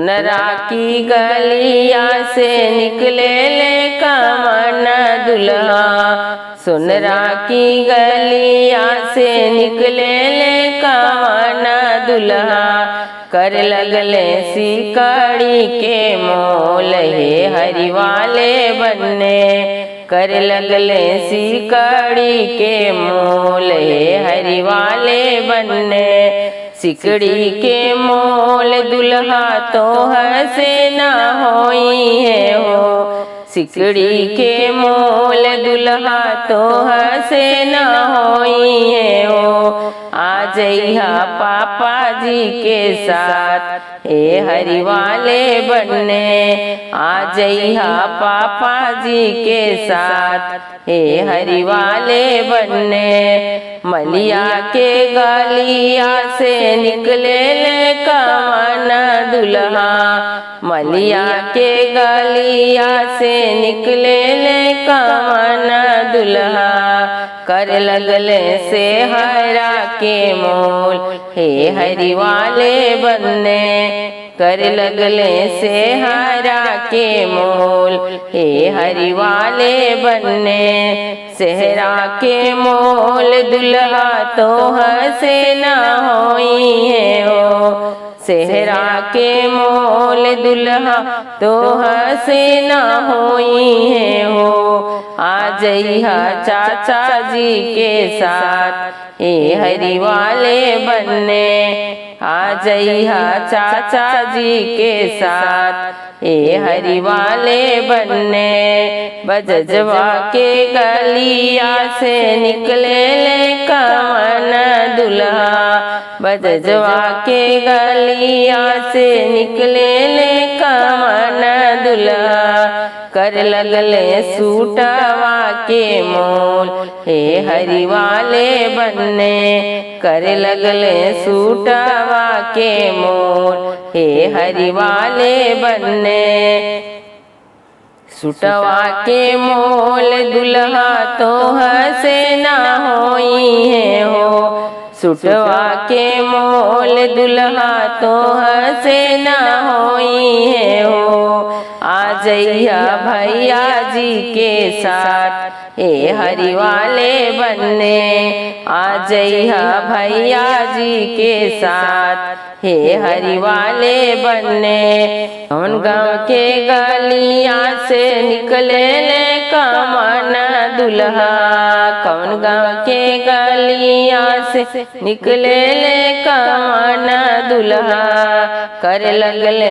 सोनरा की गलिया से निकले ले कवन दुल्हा। सोनरा की गलिया से निकले ले कवन दुल्हा। कर लगले सिकड़ी के मोल हे हरि वाले बनने। कर लगले सिकड़ी के मोल हे हरि वाले बनने। सिकड़ी के मोल दुल्हा तो हसे न होई है हो। सिकड़ी के मोल दुल्हा तो हसे न होई है हो। आ जइहा पापा जी के साथ हे हरि वाले बनने। आ जइहा पापा जी के साथ हे हरि वाले बनने। मलिया के गलिया से निकले ले कवन दुल्हा। मलिया के गलिया से निकले ले कवन दुल्हा। कर लगले से हरा के मोल हे हरि वाले बनने। कर लगले से हरा के मोल हे हरि वाले बनने। सेहरा के मोल दुल्हा तो हसे न होई है हो। सेहरा के मोल दुल्हा तो हसे न होई है हो। आ जइहा चाचा जी के साथ हे हरि वाले बनने। आ जइहा चाचा जी के साथ हे हरि वाले बनने। बजजवा के गलिया से निकले ले कवन दुल्हा। बजजवा के गलिया से निकले ले कवन दुल्हा। कर लगले सूटवा के मोल हे हरि वाले बनने। कर लगले सूटवा के मोल हे हरि वाले बनने। सूटवा के मोल दुल्हा तो हसे न होई है हो। सूटवा के मोल दुल्हा तो हसे न होई है हो। आ जइहा भैया जी के साथ हे हरि वाले बनने। आ जइहा भैया जी के साथ हे हरि वाले बनने। कौन गाँव के गलिया से निकले ले कवन दुल्हा। कौन गाँव के गलिया से निकले ले कवन दुल्हा। कर लगले